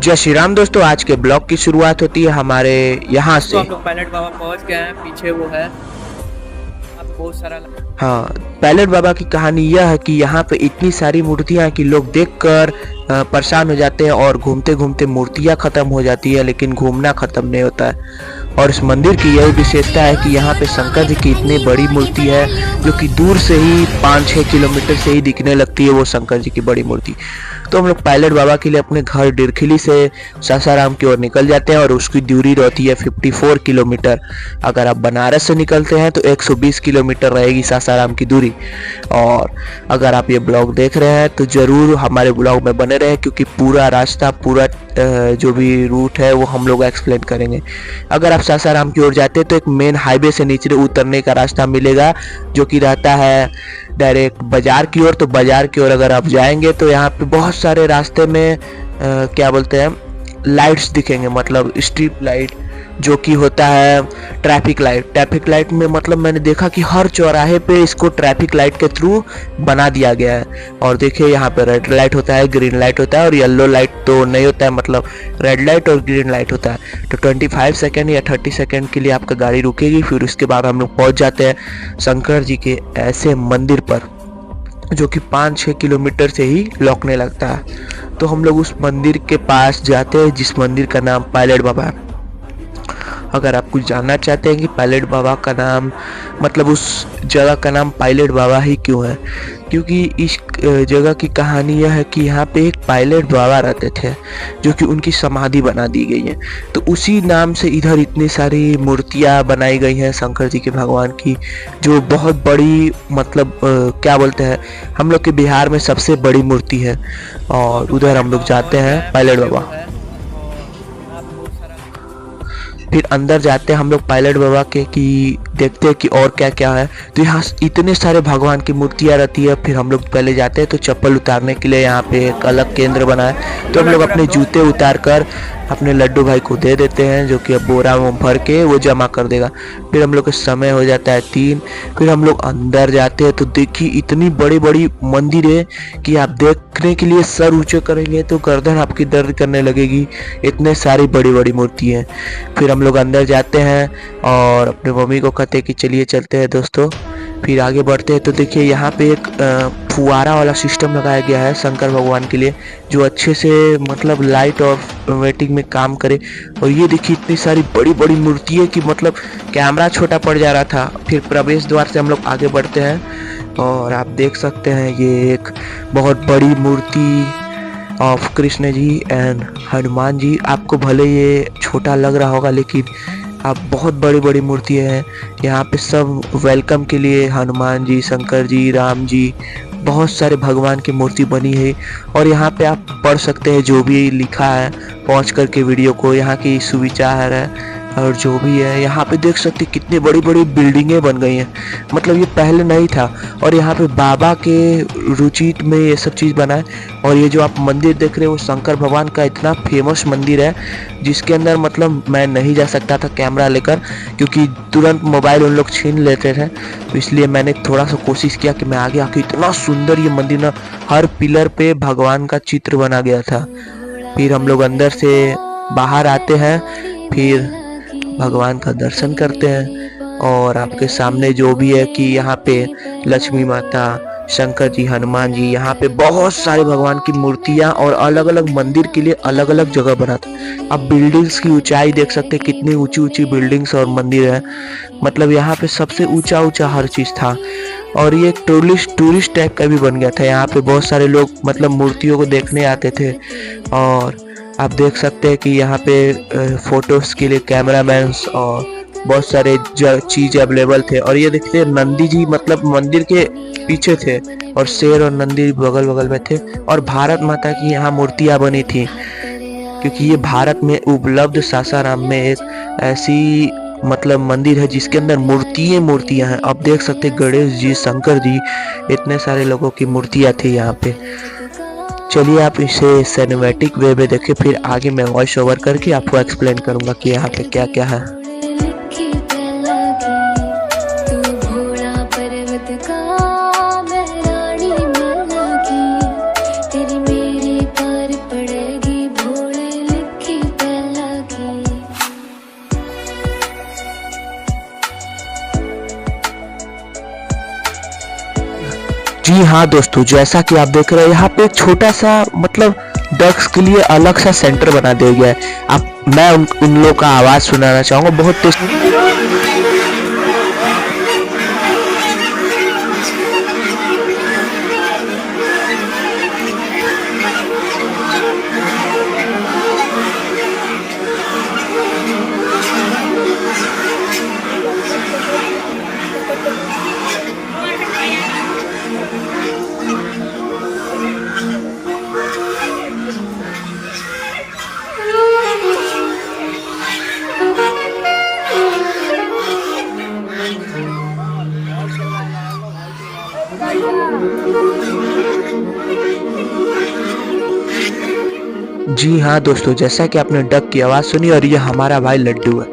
जय श्री राम दोस्तों। आज के ब्लॉग की शुरुआत होती है हमारे यहाँ तो से। हम लोग पायलट बाबा पहुंच गए हैं। पीछे वो है, अब बहुत सारा हाँ, पायलट बाबा की कहानी यह है कि यहाँ पे इतनी सारी मूर्तियाँ हैं कि लोग देखकर परेशान हो जाते हैं और घूमते घूमते मूर्तियाँ खत्म हो जाती है, लेकिन घूमना खत्म नहीं होता है। और इस मंदिर की यही विशेषता है कि यहाँ पे शंकर जी की इतनी बड़ी मूर्ति है जो कि दूर से ही 5-6 किलोमीटर से ही दिखने लगती है वो शंकर जी की बड़ी मूर्ति। तो हम लोग पायलट बाबा के लिए अपने घर डिरखिली से सासाराम की ओर निकल जाते हैं और उसकी दूरी रहती है 54 किलोमीटर। अगर आप बनारस से निकलते हैं तो 120 किलोमीटर रहेगी सासाराम की दूरी। और अगर आप ये ब्लॉग देख रहे हैं तो ज़रूर हमारे ब्लॉग में बने रहे, क्योंकि पूरा रास्ता, पूरा जो भी रूट है वो हम लोग एक्सप्लेन करेंगे। अगर आप सासाराम की ओर जाते हैं तो एक मेन हाईवे से नीचे उतरने का रास्ता मिलेगा जो कि रहता है डायरेक्ट बाजार की ओर। तो बाजार की ओर अगर आप जाएंगे तो यहाँ पे बहुत सारे रास्ते में क्या बोलते हैं, लाइट्स दिखेंगे, मतलब स्ट्रीट लाइट, जो कि होता है ट्रैफिक लाइट। ट्रैफिक लाइट में मतलब मैंने देखा कि हर चौराहे पे इसको ट्रैफिक लाइट के थ्रू बना दिया गया है। और देखिए यहाँ पे रेड लाइट होता है, ग्रीन लाइट होता है और येलो लाइट तो नहीं होता है, मतलब रेड लाइट और ग्रीन लाइट होता है। तो 25 सेकेंड या 30 सेकेंड के लिए आपका गाड़ी रुकेगी। फिर उसके बाद हम लोग पहुँच जाते हैं शंकर जी के ऐसे मंदिर पर जो कि 5-6 किलोमीटर से ही लौकने लगता है। तो हम लोग उस मंदिर के पास जाते हैं जिस मंदिर का नाम पायलट बाबा है। अगर आप कुछ जानना चाहते हैं कि पायलट बाबा का नाम, मतलब उस जगह का नाम पायलट बाबा ही क्यों है, क्योंकि इस जगह की कहानी यह है कि यहाँ पे एक पायलट बाबा रहते थे जो कि उनकी समाधि बना दी गई है। तो उसी नाम से इधर इतनी सारी मूर्तियाँ बनाई गई हैं शंकर जी के भगवान की, जो बहुत बड़ी, मतलब क्या बोलते हैं, हम लोग के बिहार में सबसे बड़ी मूर्ति है। और उधर हम लोग जाते हैं पायलट बाबा। है और आप बहुत सारा फिर अंदर जाते हैं हम लोग पायलट बाबा के, कि देखते हैं कि और क्या क्या है। तो यहाँ इतने सारे भगवान की मूर्तियाँ रहती है। फिर हम लोग पहले जाते हैं तो चप्पल उतारने के लिए यहाँ पे एक अलग केंद्र बना है। तो हम लोग अपने जूते उतार कर अपने लड्डू भाई को दे देते हैं, जो कि अब बोरा में भर के वो जमा कर देगा। फिर हम लोग का समय हो जाता है 3। फिर हम लोग अंदर जाते हैं तो देखिए इतनी बड़ी बड़ी मंदिर है कि आप देखने के लिए सर ऊंचे करेंगे तो गर्दन आपकी दर्द करने लगेगी, इतने सारी बड़ी बड़ी मूर्ति हैं। फिर हम लोग अंदर जाते हैं और अपने मम्मी को कहते हैं कि चलिए चलते हैं दोस्तों। फिर आगे बढ़ते हैं तो देखिए यहाँ पे एक फुवारा वाला सिस्टम लगाया गया है शंकर भगवान के लिए, जो अच्छे से मतलब लाइट और वेटिंग में काम करे। और ये देखिए इतनी सारी बड़ी बड़ी मूर्ति है कि मतलब कैमरा छोटा पड़ जा रहा था। फिर प्रवेश द्वार से हम लोग आगे बढ़ते हैं और आप देख सकते हैं ये एक बहुत बड़ी मूर्ति ऑफ कृष्ण जी एंड हनुमान जी। आपको भले ये छोटा लग रहा होगा लेकिन आप बहुत बड़ी बड़ी मूर्तियाँ हैं यहाँ पे। सब वेलकम के लिए हनुमान जी, शंकर जी, राम जी, बहुत सारे भगवान की मूर्ति बनी है। और यहाँ पे आप पढ़ सकते हैं जो भी लिखा है, पहुँच करके वीडियो को, यहाँ की सुविचार है और जो भी है। यहाँ पे देख सकते हैं कितनी बड़ी बड़ी बिल्डिंगें बन गई हैं, मतलब ये पहले नहीं था। और यहाँ पे बाबा के रुचि में ये सब चीज़ बना है। और ये जो आप मंदिर देख रहे हो वो शंकर भगवान का इतना फेमस मंदिर है जिसके अंदर मतलब मैं नहीं जा सकता था कैमरा लेकर, क्योंकि तुरंत मोबाइल उन लोग छीन लेते थे। तो इसलिए मैंने थोड़ा सा कोशिश किया कि मैं आगे आके, इतना सुंदर ये मंदिर ना, हर पिलर पे भगवान का चित्र बना गया था। फिर हम लोग अंदर से बाहर आते हैं, फिर भगवान का दर्शन करते हैं। और आपके सामने जो भी है कि यहाँ पे लक्ष्मी माता, शंकर जी, हनुमान जी, यहाँ पे बहुत सारे भगवान की मूर्तियाँ और अलग अलग मंदिर के लिए अलग अलग जगह बनाते हैं। अब बिल्डिंग्स की ऊंचाई देख सकते हैं, कितनी ऊंची ऊंची बिल्डिंग्स और मंदिर है। मतलब यहाँ पे सबसे ऊंचा ऊंचा हर चीज़ था। और ये एक टूरिस्ट टाइप का भी बन गया था। यहाँ पे बहुत सारे लोग मतलब मूर्तियों को देखने आते थे। और आप देख सकते हैं कि यहाँ पे फोटोज़ के लिए कैमरामैन्स और बहुत सारे चीज़ अवेलेबल थे। और ये देखते हैं नंदी जी मतलब मंदिर के पीछे थे और शेर और नंदी बगल बगल में थे। और भारत माता की यहाँ मूर्तियाँ बनी थी, क्योंकि ये भारत में उपलब्ध सासाराम में एक ऐसी मतलब मंदिर है जिसके अंदर मूर्तियाँ हैं। आप देख सकते हैं गणेश जी, शंकर जी, इतने सारे लोगों की मूर्तियाँ थी यहाँ पे। चलिए आप इसे सिनेमैटिक वे में देखें, फिर आगे मैं वॉइस ओवर करके आपको एक्सप्लेन करूँगा कि यहाँ पे क्या क्या है। तेरी मेरी पार पड़ेगी भोले जी हाँ दोस्तों, जैसा कि आप देख रहे हैं यहाँ पे एक छोटा सा मतलब डक्स के लिए अलग सा सेंटर बना दिया गया है। आप मैं उन लोगों का आवाज सुनाना चाहूंगा, बहुत तेज। जी हाँ दोस्तों, जैसा कि आपने डक की आवाज़ सुनी, और ये हमारा भाई लड्डू है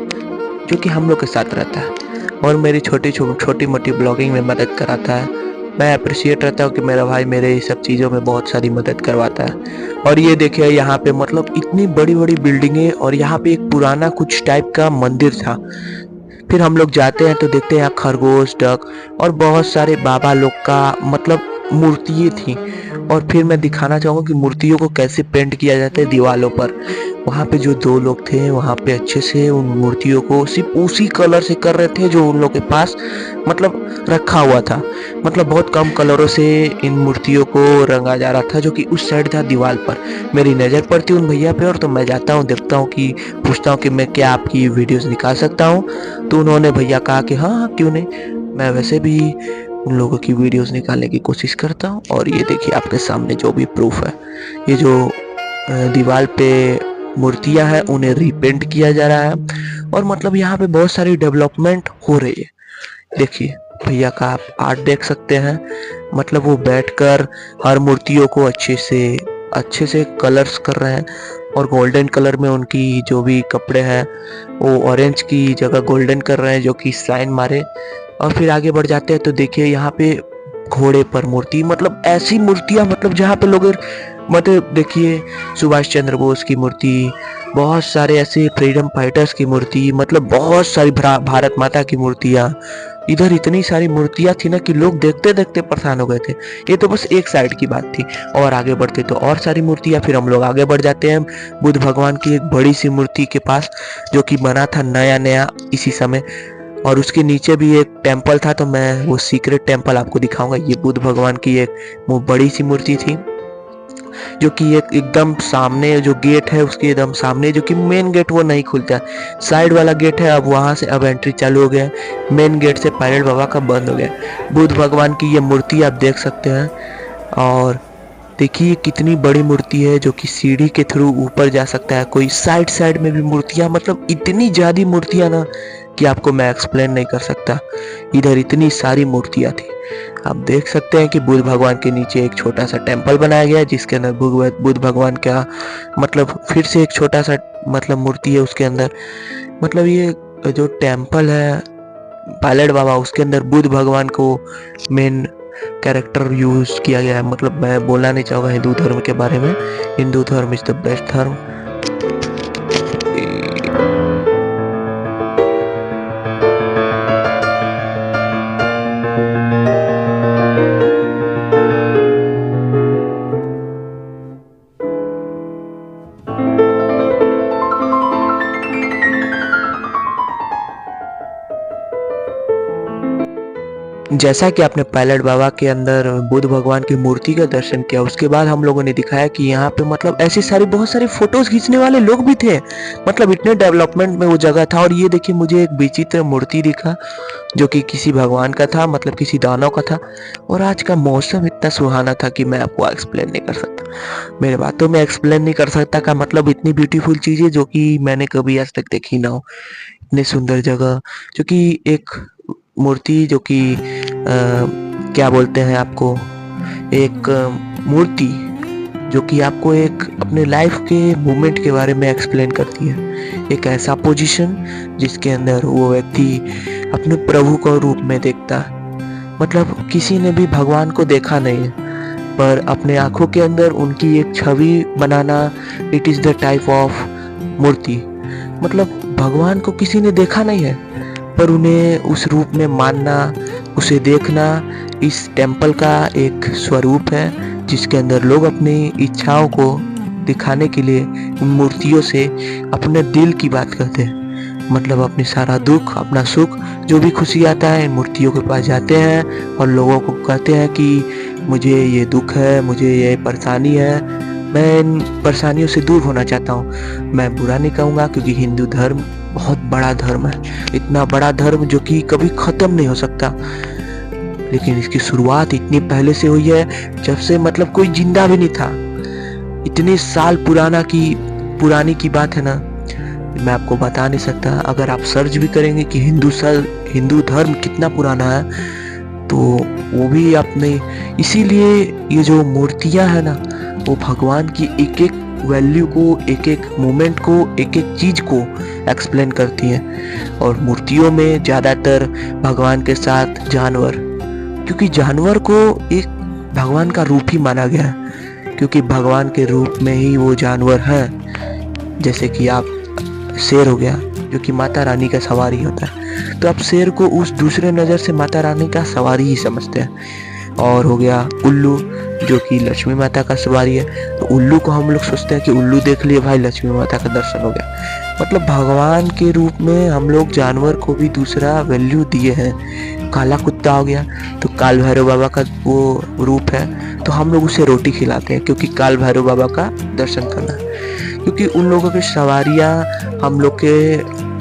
जो कि हम लोग के साथ रहता है और मेरी छोटी मोटी ब्लॉगिंग में मदद कराता है। मैं अप्रिशिएट रहता हूँ कि मेरा भाई मेरे ये सब चीज़ों में बहुत सारी मदद करवाता है। और ये देखिए यहाँ पे मतलब इतनी बड़ी बड़ी बिल्डिंगें, और यहाँ पे एक पुराना कुछ टाइप का मंदिर था। फिर हम लोग जाते हैं तो देखते हैं यहाँ खरगोश, डक और बहुत सारे बाबा लोग का मतलब मूर्तियाँ थी। और फिर मैं दिखाना चाहूँगा कि मूर्तियों को कैसे पेंट किया जाता है दीवालों पर। वहाँ पे जो दो लोग थे वहाँ पे अच्छे से उन मूर्तियों को सिर्फ उसी कलर से कर रहे थे जो उन लोग के पास मतलब रखा हुआ था। मतलब बहुत कम कलरों से इन मूर्तियों को रंगा जा रहा था, जो कि उस साइड था दीवार पर। मेरी नज़र पड़ती उन भैया पे, और तो मैं जाता हूँ, देखता हूँ कि पूछता हूँ कि मैं क्या आपकी वीडियोस निकाल सकता हूँ। तो उन्होंने भैया कहा कि हाँ हाँ क्यों नहीं, मैं वैसे भी उन लोगों की वीडियोस निकालने की कोशिश करता हूँ। और ये देखिए आपके सामने जो भी प्रूफ है, ये जो दीवार पे मूर्तियां हैं उन्हें रीपेंट किया जा रहा है। और मतलब यहाँ पे बहुत सारी डेवलपमेंट हो रही है। देखिए भैया का आप आर्ट देख सकते हैं, मतलब वो बैठकर हर मूर्तियों को अच्छे से कलर्स कर रहे हैं। और गोल्डन कलर में उनकी जो भी कपड़े हैं वो ऑरेंज की जगह गोल्डन कर रहे हैं, जो कि साइन मारे। और फिर आगे बढ़ जाते हैं तो देखिए यहाँ पे घोड़े पर मूर्ति, मतलब ऐसी मूर्तियाँ मतलब जहाँ पे लोग मतलब देखिए सुभाष चंद्र बोस की मूर्ति, बहुत सारे ऐसे फ्रीडम फाइटर्स की मूर्ति, मतलब बहुत सारी भारत माता की मूर्तियाँ। इधर इतनी सारी मूर्तियाँ थी ना कि लोग देखते देखते परेशान हो गए थे। ये तो बस एक साइड की बात थी, और आगे बढ़ते तो और सारी मूर्तियाँ। फिर हम लोग आगे बढ़ जाते हैं बुद्ध भगवान की एक बड़ी सी मूर्ति के पास, जो कि बना था नया इसी समय। और उसके नीचे भी एक टेम्पल था, तो मैं वो सीक्रेट टेम्पल आपको दिखाऊंगा। ये बुद्ध भगवान की एक वो बड़ी सी मूर्ति थी, जो कि एक एकदम सामने जो गेट है उसके एकदम सामने, जो कि मेन गेट वो नहीं खुलता, साइड वाला गेट है। अब वहां से अब एंट्री चालू हो गया, मेन गेट से पायलट बाबा का बंद हो गया। बुद्ध भगवान की ये मूर्ति आप देख सकते हैं। और देखिए कितनी बड़ी मूर्ति है, जो कि सीढ़ी के थ्रू ऊपर जा सकता है कोई। साइड में भी मूर्तियां, मतलब इतनी ज्यादा मूर्तियां ना कि आपको मैं एक्सप्लेन नहीं कर सकता। इधर इतनी सारी मूर्तियां थी। आप देख सकते हैं कि बुद्ध भगवान के नीचे एक छोटा सा टेम्पल बनाया गया है, जिसके अंदर बुद्ध भगवान का मतलब फिर से एक छोटा सा मतलब मूर्ति है उसके अंदर। मतलब ये जो टेम्पल है पायलट बाबा, उसके अंदर बुद्ध भगवान को मेन कैरेक्टर यूज किया गया है। मतलब मैं बोलना नहीं चाहूँगा हिंदू धर्म के बारे में, हिंदू धर्म इज द बेस्ट धर्म। जैसा कि आपने पायलट बाबा के अंदर बुद्ध भगवान की मूर्ति का दर्शन किया, उसके बाद हम लोगों ने दिखाया कि यहाँ पे मतलब ऐसी सारी बहुत सारी फोटोज खींचने वाले लोग भी थे। मतलब इतने डेवलपमेंट में वो जगह था। और ये देखिए मुझे एक विचित्र मूर्ति दिखा, जो कि किसी भगवान का था, मतलब किसी दानव का था। और आज का मौसम इतना सुहाना था कि मैं आपको एक्सप्लेन नहीं कर सकता, मेरे बातों में एक्सप्लेन नहीं कर सकता का मतलब इतनी ब्यूटीफुल चीज़ें जो कि मैंने कभी आज तक देखी ना हो। इतनी सुंदर जगह, जो कि एक मूर्ति, जो कि क्या बोलते हैं आपको, एक मूर्ति जो कि आपको एक अपने लाइफ के मोमेंट के बारे में एक्सप्लेन करती है। एक ऐसा पोजीशन जिसके अंदर वो व्यक्ति अपने प्रभु को रूप में देखता है। मतलब किसी ने भी भगवान को देखा नहीं है, पर अपने आंखों के अंदर उनकी एक छवि बनाना, it is the type of murti. मतलब भगवान को किसी ने देखा नहीं है, पर उन्हें उस रूप में मानना, उसे देखना इस टेम्पल का एक स्वरूप है, जिसके अंदर लोग अपनी इच्छाओं को दिखाने के लिए उन मूर्तियों से अपने दिल की बात करते हैं। मतलब अपनी सारा दुख, अपना सुख, जो भी खुशी आता है इन मूर्तियों के पास जाते हैं और लोगों को कहते हैं कि मुझे ये दुख है, मुझे ये परेशानी है, मैं इन परेशानियों से दूर होना चाहता हूँ। मैं बुरा नहीं कहूँगा, क्योंकि हिंदू धर्म बहुत बड़ा धर्म है, इतना बड़ा धर्म जो कि कभी ख़त्म नहीं हो सकता। लेकिन इसकी शुरुआत इतनी पहले से हुई है, जब से मतलब कोई जिंदा भी नहीं था। इतने साल पुरानी की बात है ना, मैं आपको बता नहीं सकता। अगर आप सर्च भी करेंगे कि हिंदू धर्म कितना पुराना है, तो वो भी आपने, इसीलिए ये जो मूर्तियां है ना, वो भगवान की एक एक वैल्यू को, एक एक मोमेंट को, एक एक चीज को एक्सप्लेन करती हैं। और मूर्तियों में ज़्यादातर भगवान के साथ जानवर, क्योंकि जानवर को एक भगवान का रूप ही माना गया है, क्योंकि भगवान के रूप में ही वो जानवर हैं। जैसे कि आप शेर हो गया, जो कि माता रानी का सवारी होता है, तो आप शेर को उस दूसरे नज़र से माता रानी का सवारी ही समझते हैं। और हो गया उल्लू, जो कि लक्ष्मी माता का सवारी है, तो उल्लू को हम लोग सोचते हैं कि उल्लू देख लिए भाई, लक्ष्मी माता का दर्शन हो गया। मतलब भगवान के रूप में हम लोग जानवर को भी दूसरा वैल्यू दिए हैं। काला कुत्ता हो गया, तो काल भैरव बाबा का वो रूप है, तो हम लोग उसे रोटी खिलाते हैं, क्योंकि काल भैरव बाबा का दर्शन करना है। क्योंकि उन लोगों की सवारियाँ हम लोग के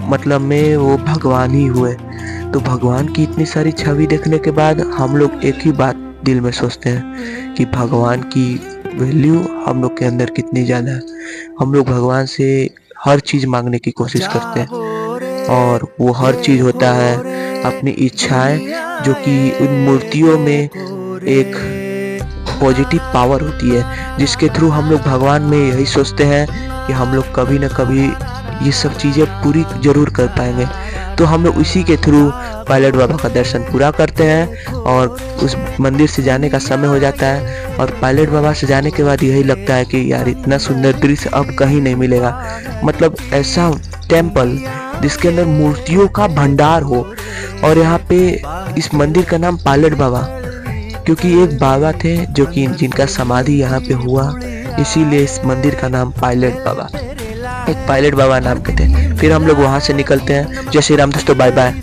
मतलब में वो भगवान ही हुए। तो भगवान की इतनी सारी छवि देखने के बाद हम लोग एक ही बात दिल में सोचते हैं कि भगवान की वैल्यू हम लोग के अंदर कितनी ज़्यादा है। हम लोग भगवान से हर चीज़ मांगने की कोशिश करते हैं, और वो हर चीज़ होता है अपनी इच्छाएं, जो कि उन मूर्तियों में एक पॉजिटिव पावर होती है, जिसके थ्रू हम लोग भगवान में यही सोचते हैं कि हम लोग कभी न कभी ये सब चीज़ें पूरी ज़रूर कर पाएंगे। तो हम लोग इसी के थ्रू पायलट बाबा का दर्शन पूरा करते हैं, और उस मंदिर से जाने का समय हो जाता है। और पायलट बाबा से जाने के बाद यही लगता है कि यार इतना सुंदर दृश्य अब कहीं नहीं मिलेगा। मतलब ऐसा टेम्पल जिसके अंदर मूर्तियों का भंडार हो। और यहाँ पे इस मंदिर का नाम पायलट बाबा, क्योंकि एक बाबा थे जो कि जिनका समाधि यहाँ पे हुआ, इसीलिए इस मंदिर का नाम पायलट बाबा, एक पायलट बाबा नाम के थे। फिर हम लोग वहाँ से निकलते हैं। जय श्री राम दोस्तों, बाय बाय।